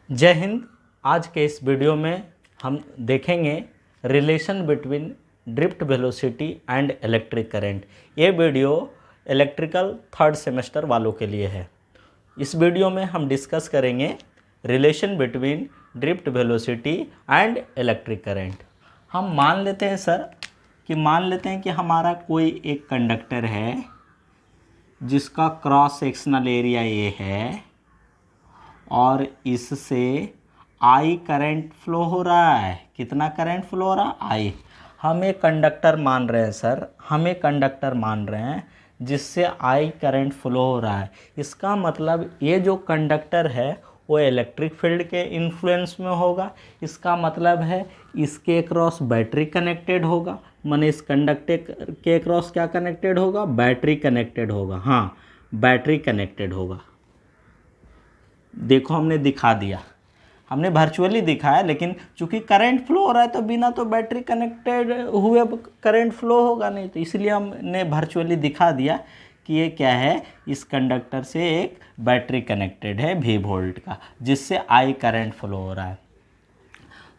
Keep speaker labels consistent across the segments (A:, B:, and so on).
A: जय हिंद। आज के इस वीडियो में हम देखेंगे relation between drift velocity and electric current. ये वीडियो इलेक्ट्रिकल थर्ड सेमेस्टर वालों के लिए है। इस वीडियो में हम डिस्कस करेंगे relation between drift velocity and electric current. हम मान लेते हैं सर कि हमारा कोई एक कंडक्टर है जिसका क्रॉस सेक्शनल एरिया ये है और इससे आई करंट फ्लो हो रहा है। कितना करंट फ्लो हो रहा है? आई। हम एक कंडक्टर मान रहे हैं सर, हम एक कंडक्टर मान रहे हैं जिससे आई करंट फ्लो हो रहा है। इसका मतलब ये जो कंडक्टर है वो इलेक्ट्रिक फील्ड के इन्फ्लुएंस में होगा। इसका मतलब है इसके क्रॉस बैटरी कनेक्टेड होगा, माने इस कंडक्टर के क्रॉस क्या कनेक्टेड होगा? बैटरी कनेक्टेड होगा। हाँ, बैटरी कनेक्टेड होगा। देखो हमने दिखा दिया, हमने वर्चुअली दिखाया, लेकिन चूंकि करंट फ्लो हो रहा है तो बिना तो बैटरी कनेक्टेड हुए करंट फ्लो होगा नहीं, तो इसलिए हमने वर्चुअली दिखा दिया कि ये क्या है, इस कंडक्टर से एक बैटरी कनेक्टेड है V वोल्ट का, जिससे आई करंट फ्लो हो रहा है।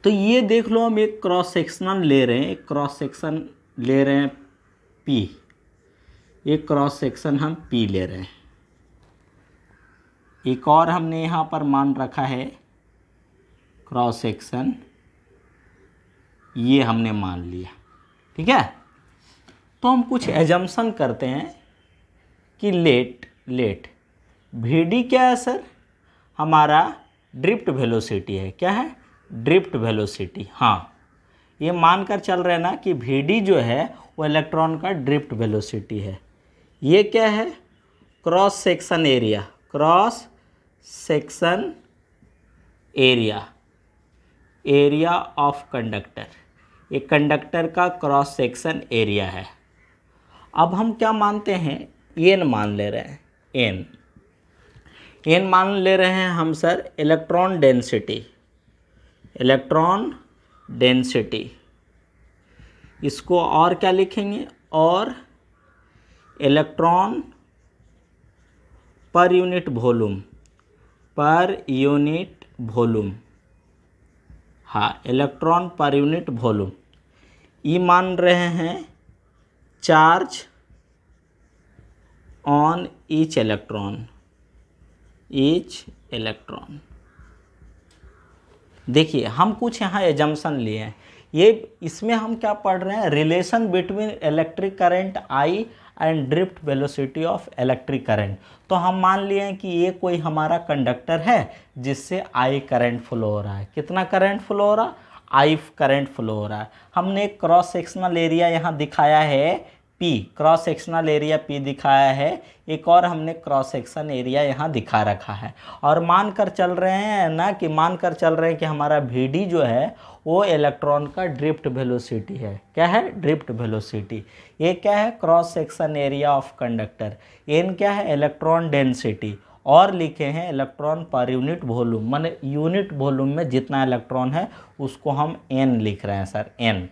A: तो ये देख लो, हम एक क्रॉस सेक्शनल ले रहे हैं, एक क्रॉस सेक्शन ले रहे हैं P, एक क्रॉस सेक्शन हम P ले रहे हैं। एक और हमने यहाँ पर मान रखा है क्रॉस सेक्शन, ये हमने मान लिया। ठीक है, तो हम कुछ एजम्पशन करते हैं कि लेट VD क्या है सर? हमारा ड्रिफ्ट वेलोसिटी है। क्या है? Drift velocity. हाँ, ये मानकर चल रहे हैं ना कि VD जो है वो इलेक्ट्रॉन का ड्रिफ्ट वेलोसिटी है। ये क्या है? Cross section area, cross section area of conductor. एक कंडक्टर का क्रॉस सेक्शन एरिया है। अब हम क्या मानते हैं? एन मान ले रहे हैं। एन मान ले रहे हैं हम सर इलेक्ट्रॉन डेंसिटी। इसको और क्या लिखेंगे? और इलेक्ट्रॉन पर यूनिट वॉल्यूम। हाँ, इलेक्ट्रॉन पर यूनिट वॉल्यूम। ये मान रहे हैं चार्ज ऑन ईच इलेक्ट्रॉन। देखिए, हम कुछ यहाँ एजम्पशन लिए हैं। ये इसमें हम क्या पढ़ रहे हैं? Relation between electric current I and drift velocity of electric current. तो हम मान लिए हैं कि ये कोई हमारा कंडक्टर है जिससे आई करंट फ्लो हो रहा है। कितना करंट फ्लो हो रहा है? आई करंट फ्लो हो रहा है। हमने एक क्रॉस सेक्शनल एरिया यहाँ दिखाया है P, cross sectional area P दिखाया है। एक और हमने क्रॉस सेक्शन एरिया यहाँ दिखा रखा है। और मानकर चल रहे हैं कि हमारा VD जो है वो इलेक्ट्रॉन का ड्रिफ्ट वेलोसिटी है। क्या है? Drift velocity. ये क्या है? Cross section area of conductor. N क्या है? Electron density. और लिखे हैं इलेक्ट्रॉन पर यूनिट वॉल्यूम, माने यूनिट वॉल्यूम में जितना इलेक्ट्रॉन है उसको हम N लिख रहे हैं सर, N।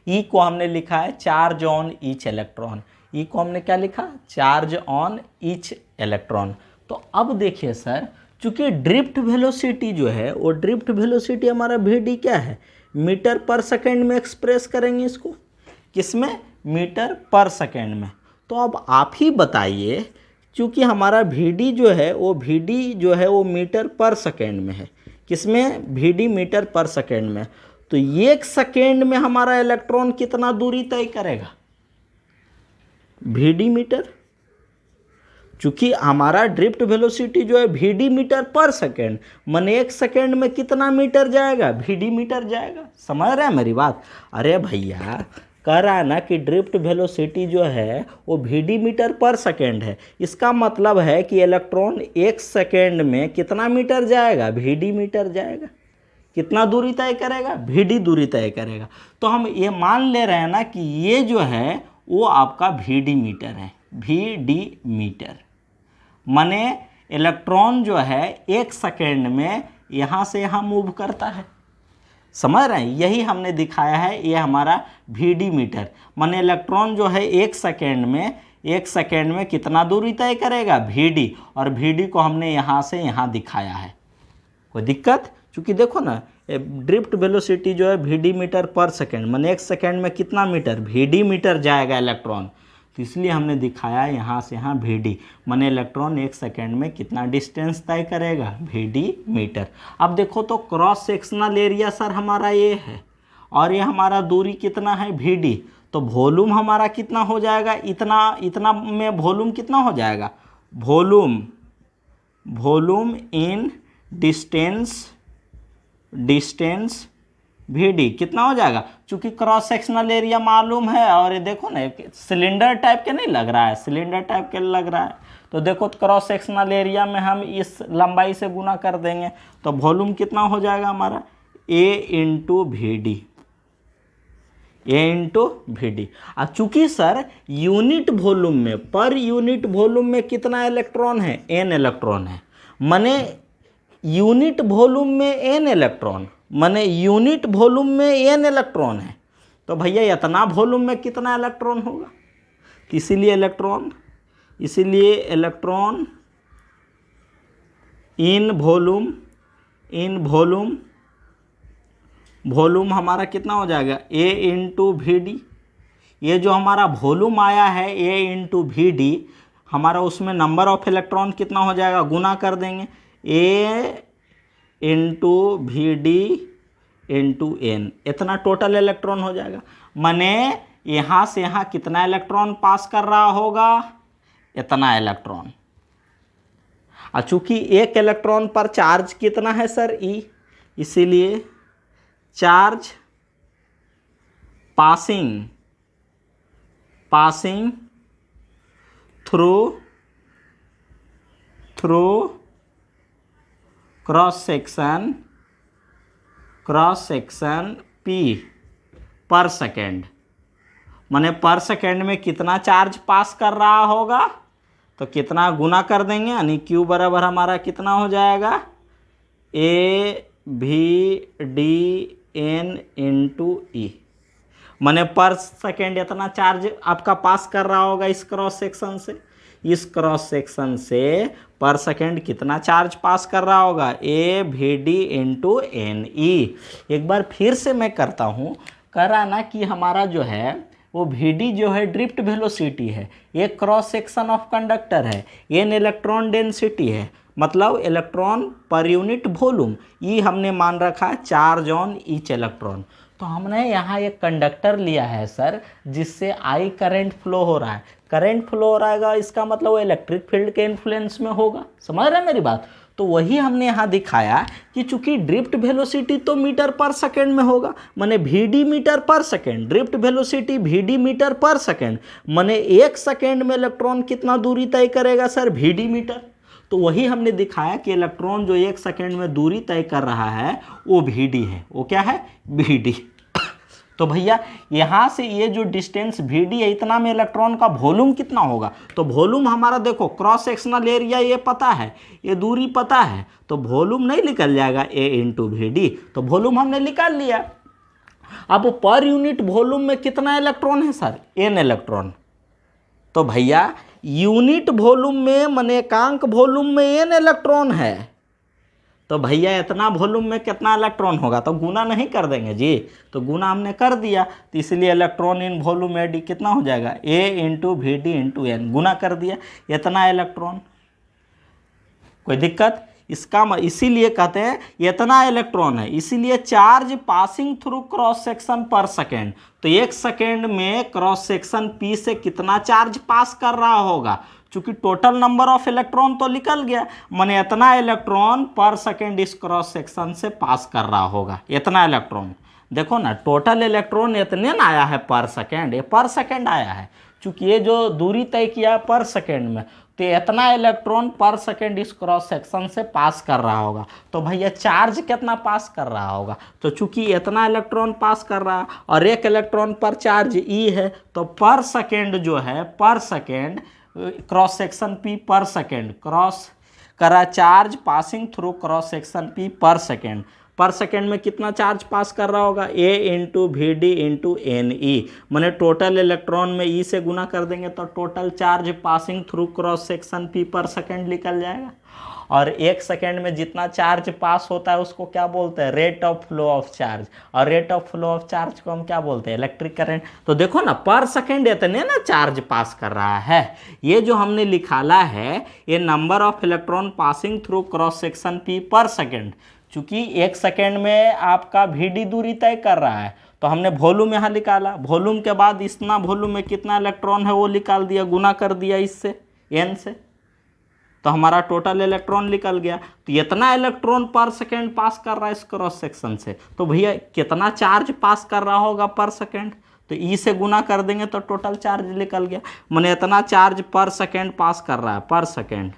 A: ई को हमने लिखा है चार्ज ऑन ईच इलेक्ट्रॉन। ई को हमने क्या लिखा? Charge on each electron. तो अब देखिए सर, चूंकि ड्रिफ्ट वेलोसिटी जो है वो ड्रिफ्ट वेलोसिटी हमारा VD क्या है? मीटर पर सेकेंड में एक्सप्रेस करेंगे इसको। किसमें? मीटर पर सेकेंड में। तो अब आप ही बताइए, चूंकि हमारा VD जो है वो मीटर पर सेकेंड में है। किसमें? VD मीटर पर सेकेंड में। तो एक सेकेंड में हमारा इलेक्ट्रॉन कितना दूरी तय करेगा? VD metre. चूंकि हमारा ड्रिफ्ट वेलोसिटी जो है VD मीटर पर सेकेंड, माने एक सेकेंड में कितना मीटर जाएगा? VD मीटर जाएगा। समझ रहे हैं मेरी बात? अरे भैया, कह रहा है ना कि ड्रिफ्ट वेलोसिटी जो है वो VD मीटर पर सेकेंड है। इसका मतलब है कि इलेक्ट्रॉन एक सेकेंड में कितना मीटर जाएगा? VD मीटर जाएगा। कितना दूरी तय करेगा? VD दूरी तय करेगा। तो हम ये मान ले रहे हैं ना कि ये जो है वो आपका VD मीटर है। VD मीटर माने इलेक्ट्रॉन जो है एक सेकेंड में यहाँ से यहाँ मूव करता है। समझ रहे हैं? यही हमने दिखाया है, ये हमारा VD मीटर माने इलेक्ट्रॉन जो है एक सेकेंड में कितना दूरी तय करेगा? VD। और VD को हमने यहाँ से यहाँ दिखाया है। कोई दिक्कत? चूँकि देखो ना ड्रिफ्ट वेलोसिटी जो है VD मीटर पर सेकेंड, माने 1 सेकेंड में कितना मीटर VD मीटर जाएगा इलेक्ट्रॉन, तो इसलिए हमने दिखाया यहाँ से यहाँ VD, माने इलेक्ट्रॉन 1 सेकेंड में कितना डिस्टेंस तय करेगा VD मीटर। अब देखो तो क्रॉस सेक्शनल एरिया सर हमारा ये है और ये हमारा दूरी कितना है VD, तो वॉल्यूम हमारा कितना हो जाएगा, इतना में वॉल्यूम कितना हो जाएगा, वॉल्यूम इन डिस्टेंस VD कितना हो जाएगा, चूंकि क्रॉस सेक्शनल एरिया मालूम है और ये देखो ना सिलेंडर टाइप के नहीं लग रहा है, सिलेंडर टाइप के लग रहा है, तो देखो क्रॉस सेक्शनल एरिया में हम इस लंबाई से गुना कर देंगे तो वॉल्यूम कितना हो जाएगा हमारा A इंटू VD। और चूंकि सर यूनिट वॉल्यूम में, पर यूनिट वॉल्यूम में कितना इलेक्ट्रॉन है, N इलेक्ट्रॉन है, माने यूनिट वॉल्यूम में N इलेक्ट्रॉन, माने यूनिट वॉल्यूम में N इलेक्ट्रॉन है, तो भैया इतना वॉल्यूम में कितना इलेक्ट्रॉन होगा, इसीलिए इलेक्ट्रॉन इन वॉल्यूम हमारा कितना हो जाएगा A इंटू VD। ये जो हमारा वॉल्यूम आया है A इंटू VD, हमारा उसमें नंबर ऑफ इलेक्ट्रॉन कितना हो जाएगा, गुना कर देंगे A into VD into N, इतना टोटल इलेक्ट्रॉन हो जाएगा। माने यहाँ से यहाँ कितना इलेक्ट्रॉन पास कर रहा होगा, इतना इलेक्ट्रॉन। और चूंकि एक इलेक्ट्रॉन पर चार्ज कितना है सर E, इसीलिए charge passing through cross section P पर सेकेंड, माने पर सेकेंड में कितना चार्ज पास कर रहा होगा, तो कितना गुना कर देंगे, यानी Q बराबर हमारा कितना हो जाएगा AVDN इंटू E, माने पर सेकेंड इतना चार्ज आपका पास कर रहा होगा इस क्रॉस सेक्शन से पर सेकेंड कितना चार्ज पास कर रहा होगा, AVD इंटू NE। एक बार फिर से मैं करता हूँ, करा ना कि हमारा जो है वो VD जो है ड्रिफ्ट वेलोसिटी है, ये क्रॉस सेक्शन ऑफ कंडक्टर है, N इलेक्ट्रॉन डेंसिटी है, मतलब electron per unit volume, E हमने मान रखा है चार्ज ऑन ईच इलेक्ट्रॉन। तो हमने यहाँ एक कंडक्टर लिया है सर जिससे I करंट फ्लो हो रहा है, करंट फ्लो हो रहा है, इसका मतलब वो इलेक्ट्रिक फील्ड के इन्फ्लुएंस में होगा, समझ रहे हैं मेरी बात। तो वही हमने यहाँ दिखाया कि चूंकि ड्रिफ्ट वेलोसिटी तो मीटर पर सेकेंड में होगा, माने VD metre per second, drift velocity VD metre per second, माने 1 सेकेंड में इलेक्ट्रॉन कितना दूरी तय करेगा सर, VD मीटर। तो वही हमने दिखाया कि इलेक्ट्रॉन जो 1 सेकेंड में दूरी तय कर रहा है वो VD है, वो क्या है VD। तो भैया यहाँ से ये जो डिस्टेंस VD है, इतना में इलेक्ट्रॉन का वॉल्यूम कितना होगा, तो वॉल्यूम हमारा देखो क्रॉस सेक्शनल एरिया ये पता है, ये दूरी पता है, तो वॉल्यूम नहीं निकल जाएगा A इंटू VD, तो वॉल्यूम हमने निकाल लिया। अब पर यूनिट वॉल्यूम में कितना इलेक्ट्रॉन है सर, N इलेक्ट्रॉन। तो भैया यूनिट वॉल्यूम में माने एकांक वॉल्यूम में N इलेक्ट्रॉन है, तो भैया इतना वॉल्यूम में कितना इलेक्ट्रॉन होगा, तो गुना नहीं कर देंगे जी, तो गुना हमने कर दिया, तो इसलिए इलेक्ट्रॉन इन वॉल्यूम AD कितना हो जाएगा A into VD into N, गुना कर दिया, इतना इलेक्ट्रॉन। कोई दिक्कत? इसका इसीलिए कहते हैं इतना इलेक्ट्रॉन है, इसीलिए charge passing through cross section पर सेकेंड, तो 1 सेकेंड में क्रॉस सेक्शन P से कितना चार्ज पास कर रहा होगा, चूंकि टोटल नंबर ऑफ इलेक्ट्रॉन तो निकल गया, माने इतना इलेक्ट्रॉन पर सेकेंड इस क्रॉस सेक्शन से पास कर रहा होगा, इतना इलेक्ट्रॉन। देखो ना टोटल इलेक्ट्रॉन इतने ना आया है पर सेकेंड, ये पर सेकेंड आया है, चूंकि ये जो दूरी तय किया पर सेकेंड में, तो इतना इलेक्ट्रॉन पर सेकेंड इस क्रॉस सेक्शन से पास कर रहा होगा। तो भैया चार्ज कितना पास कर रहा होगा, तो चूंकि इतना इलेक्ट्रॉन पास कर रहा है और 1 इलेक्ट्रॉन पर चार्ज E है, तो पर सेकेंड जो है, पर सेकेंड क्रॉस सेक्शन P पर सेकेंड क्रॉस करा charge passing through cross section P पर सेकेंड में कितना चार्ज पास कर रहा होगा, A into VD into NE, मैंने टोटल इलेक्ट्रॉन में E से गुना कर देंगे तो total charge passing through cross section P पर सेकेंड निकल जाएगा। और 1 सेकेंड में जितना चार्ज पास होता है उसको क्या बोलते हैं, rate of flow of charge. और rate of flow of charge को हम क्या बोलते हैं, इलेक्ट्रिक करंट। तो देखो ना, पर सेकेंड इतने ना चार्ज पास कर रहा है। ये जो हमने लिखाला है ये number of electron passing through cross section P पर सेकेंड। चूंकि 1 सेकेंड में आपका VD दूरी तय कर रहा है तो हमने वॉल्यूम यहाँ निकाला, वॉल्यूम के बाद इतना वॉल्यूम में कितना इलेक्ट्रॉन है वो निकाल दिया, गुना कर दिया इससे n से, तो हमारा टोटल इलेक्ट्रॉन निकल गया। तो इतना इलेक्ट्रॉन पर सेकेंड पास कर रहा है इस क्रॉस सेक्शन से, तो भैया कितना चार्ज पास कर रहा होगा पर सेकेंड, तो ई से गुना कर देंगे तो टोटल चार्ज निकल गया। मैंने इतना चार्ज पर सेकेंड पास कर रहा है पर सेकेंड,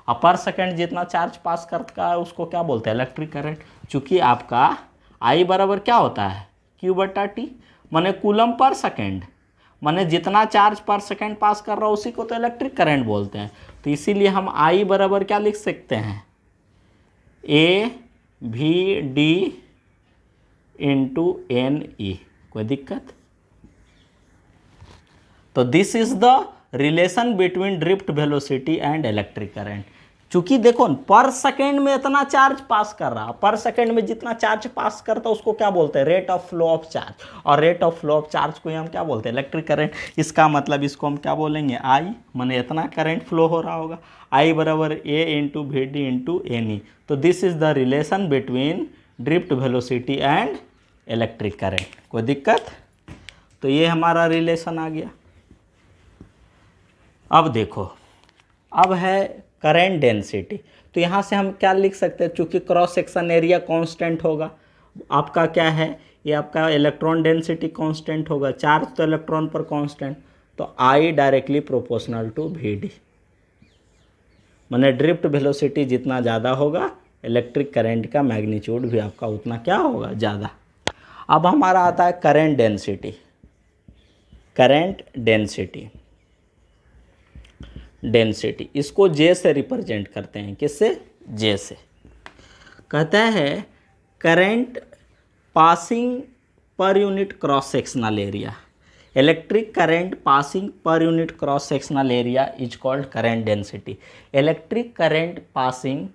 A: और पर सेकेंड जितना चार्ज पास करता है उसको क्या बोलते हैं, इलेक्ट्रिक करंट। चूंकि आपका I बराबर क्या होता है, Q/T, माने कूलम पर सेकेंड, माने जितना चार्ज पर सेकेंड पास कर रहा है उसी को तो इलेक्ट्रिक करंट बोलते हैं। तो इसीलिए हम I बराबर क्या लिख सकते हैं, AVD इंटू NE। कोई दिक्कत? तो this is the relation between drift velocity and electric current. चूंकि देखो पर सेकेंड में इतना चार्ज पास कर रहा, पर सेकेंड में जितना चार्ज पास करता है उसको क्या बोलते हैं, rate of flow of charge. और rate of flow of charge को हम क्या बोलते हैं, इलेक्ट्रिक करंट। इसका मतलब इसको हम क्या बोलेंगे, I, माने इतना करंट फ्लो हो रहा होगा, I बराबर A into VD into NE। तो this is the relation between drift velocity and electric current. कोई दिक्कत? तो ये हमारा रिलेशन आ गया। अब देखो, अब है करंट डेंसिटी। तो यहाँ से हम क्या लिख सकते हैं, चूंकि क्रॉस सेक्शन एरिया कांस्टेंट होगा, आपका क्या है, ये आपका इलेक्ट्रॉन डेंसिटी कांस्टेंट होगा, चार्ज तो इलेक्ट्रॉन पर कांस्टेंट, तो I directly proportional to VD, माने ड्रिफ्ट वेलोसिटी जितना ज़्यादा होगा इलेक्ट्रिक करंट का मैग्नीट्यूड भी आपका उतना क्या होगा, ज़्यादा। अब हमारा आता है current density. Current density, density इसको J से रिप्रेजेंट करते हैं, किससे, J से। कहता है current passing per unit cross sectional area, electric current passing per unit cross sectional area is called current density. Electric current passing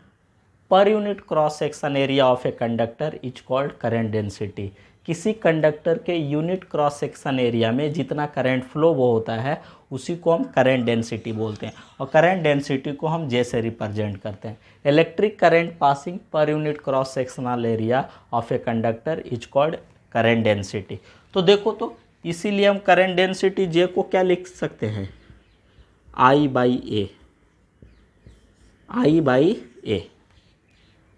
A: per unit cross section area of a conductor is called current density. किसी conductor के unit cross section area में जितना current flow वो होता है उसी को हम करंट डेंसिटी बोलते हैं, और करंट डेंसिटी को हम J से रिप्रेजेंट करते हैं। Electric current passing per unit cross sectional area of a conductor is called current density. तो देखो, तो इसीलिए हम करंट डेंसिटी J को क्या लिख सकते हैं, I/A। I/A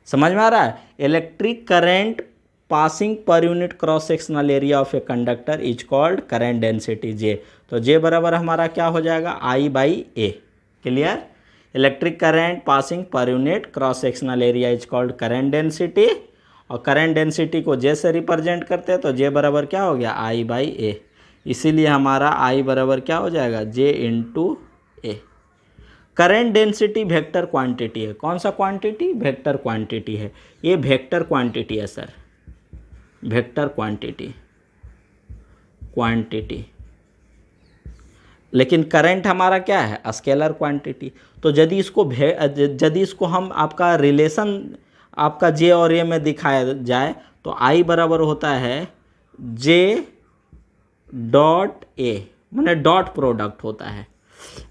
A: समझ में आ रहा है। Electric current passing per unit cross sectional area of a conductor is called current density J। तो J बराबर हमारा क्या हो जाएगा, I/A। Clear? Electric current passing per unit cross sectional area is called current density, और current density को J से represent करते हैं, तो J बराबर क्या हो गया, I/A। इसीलिए हमारा I बराबर क्या हो जाएगा, J into A। Current density vector quantity है। कौन सा क्वांटिटी, वेक्टर क्वांटिटी है। ये वेक्टर क्वांटिटी है सर, वेक्टर क्वांटिटी, लेकिन करंट हमारा क्या है, स्केलर क्वांटिटी। तो यदि इसको हम आपका रिलेशन आपका J और A में दिखाया जाए तो I बराबर होता है J डॉट A, माने डॉट प्रोडक्ट होता है,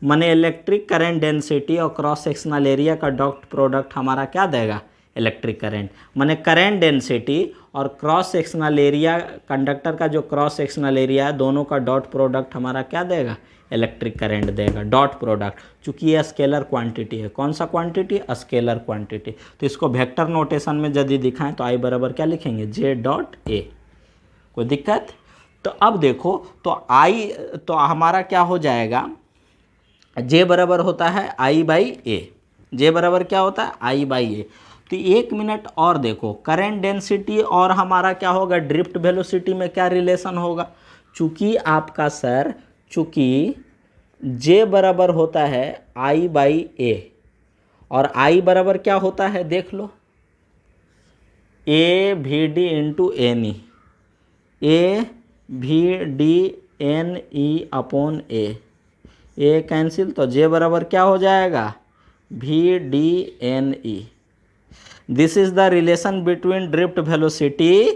A: माने इलेक्ट्रिक करंट डेंसिटी और क्रॉस सेक्शनल एरिया का डॉट प्रोडक्ट हमारा क्या देगा, इलेक्ट्रिक करंट। माने करंट डेंसिटी और क्रॉस सेक्शनल एरिया, कंडक्टर का जो क्रॉस सेक्शनल एरिया है दोनों का डॉट प्रोडक्ट हमारा क्या देगा, इलेक्ट्रिक करंट देगा, डॉट प्रोडक्ट। चूंकि ये स्केलर क्वांटिटी है। कौन सा क्वांटिटी, स्केलर क्वांटिटी। तो इसको वेक्टर नोटेशन में यदि दिखाएं तो I बराबर क्या लिखेंगे, J डॉट A। कोई दिक्कत? तो अब देखो, तो I तो हमारा क्या हो जाएगा, J बराबर होता है I/A। J बराबर क्या होता है, I/A। तो 1 मिनट और देखो, करंट डेंसिटी और हमारा क्या होगा, ड्रिफ्ट वेलोसिटी में क्या रिलेशन होगा। चूंकि आपका सर, चूंकि J बराबर होता है I/A और I बराबर क्या होता है, देख लो, AVD into NE, AVD NE upon A। Cancel, तो J बराबर क्या हो जाएगा, VDNE. This is the relation between drift velocity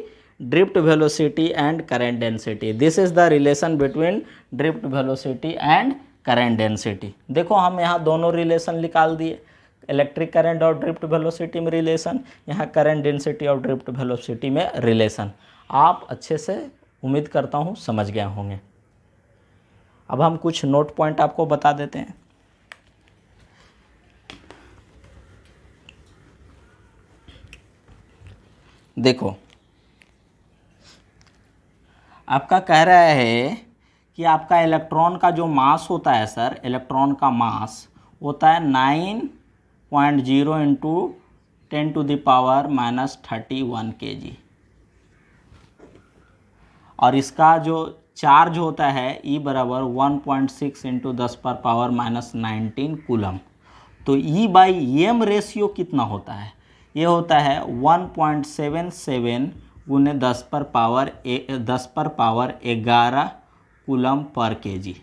A: and current density. This is the relation between drift velocity and current density. देखो हम यहाँ दोनों रिलेशन निकाल दिए, इलेक्ट्रिक करंट और ड्रिफ्ट वेलोसिटी में रिलेशन, यहाँ करंट डेंसिटी और ड्रिफ्ट वेलोसिटी में रिलेशन। आप अच्छे से उम्मीद करता हूँ समझ गए होंगे। अब हम कुछ नोट पॉइंट आपको बता देते हैं। देखो आपका कह रहा है कि आपका इलेक्ट्रॉन का जो मास होता है सर, इलेक्ट्रॉन का मास होता है 9.0 इंटू 10⁻⁻31 kg, और इसका जो चार्ज होता है E बराबर 1.6 इंटू 10⁻⁻19 कूलम। तो E बाई एम रेशियो कितना होता है? ये होता है 1.77 गुने 10⁻11 कूलम पर केजी,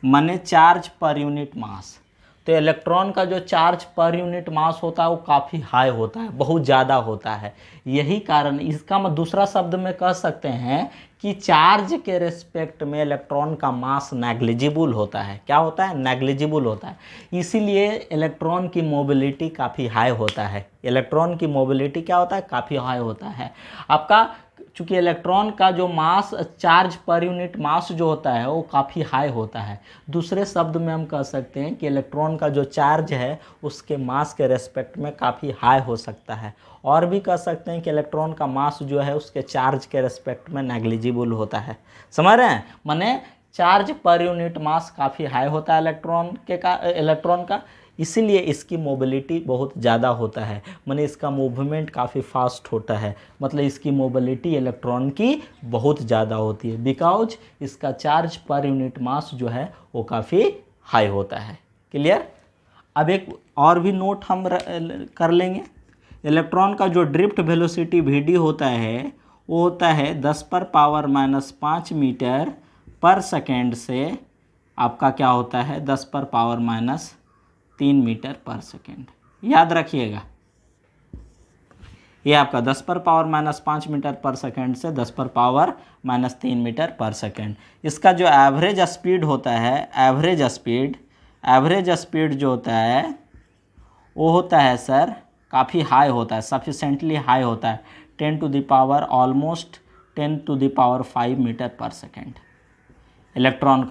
A: माने चार्ज पर यूनिट मास। तो इलेक्ट्रॉन का जो चार्ज पर यूनिट मास होता है वो काफ़ी हाई होता है, बहुत ज़्यादा होता है। यही कारण, इसका मैं दूसरा शब्द में कह सकते हैं कि चार्ज के रिस्पेक्ट में इलेक्ट्रॉन का मास नेग्लिजिबल होता है। क्या होता है? नेग्लिजिबल होता है। इसीलिए इलेक्ट्रॉन की मोबिलिटी काफ़ी हाई होता है। इलेक्ट्रॉन की मोबिलिटी क्या होता है? काफ़ी हाई होता है। आपका चूँकि इलेक्ट्रॉन का जो मास, चार्ज पर यूनिट मास जो होता है वो काफ़ी हाई होता है। दूसरे शब्द में हम कह सकते हैं कि इलेक्ट्रॉन का जो चार्ज है उसके मास के रेस्पेक्ट में काफ़ी हाई हो सकता है। और भी कह सकते हैं कि इलेक्ट्रॉन का मास जो है उसके चार्ज के रेस्पेक्ट में नेग्लिजिबल होता है। समझ रहे हैं? माने चार्ज पर यूनिट मास काफ़ी हाई होता है इलेक्ट्रॉन का, इसीलिए इसकी मोबिलिटी बहुत ज़्यादा होता है। माने इसका मूवमेंट काफ़ी फास्ट होता है, मतलब इसकी मोबिलिटी इलेक्ट्रॉन की बहुत ज़्यादा होती है, बिकॉज इसका चार्ज पर यूनिट मास जो है वो काफ़ी हाई होता है। क्लियर? अब एक और भी नोट हम कर लेंगे। इलेक्ट्रॉन का जो ड्रिफ्ट वेलोसिटी VD होता है वो होता है 10⁻⁻5 मीटर पर सेकेंड से आपका क्या होता है 10⁻⁻3 मीटर पर सेकेंड। याद रखिएगा, ये आपका 10⁻⁻5 मीटर पर सेकेंड से 10⁻⁻3 मीटर पर सेकेंड। इसका जो एवरेज स्पीड होता है, एवरेज स्पीड जो होता है वो होता है सर काफ़ी हाई होता है, सफिशेंटली हाई होता है, 10⁻⁻5 मीटर पर सेकेंड। इलेक्ट्रॉन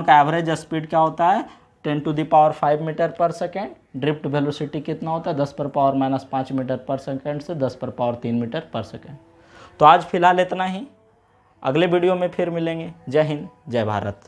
A: का एवरेज स्पीड क्या होता है? 10⁻5 metre per second. Drift velocity कितना होता है? 10⁻⁻5 मीटर पर सेकेंड से 10⁻3 मीटर पर सेकेंड। तो आज फिलहाल इतना ही, अगले वीडियो में फिर मिलेंगे। जय हिंद, जय भारत।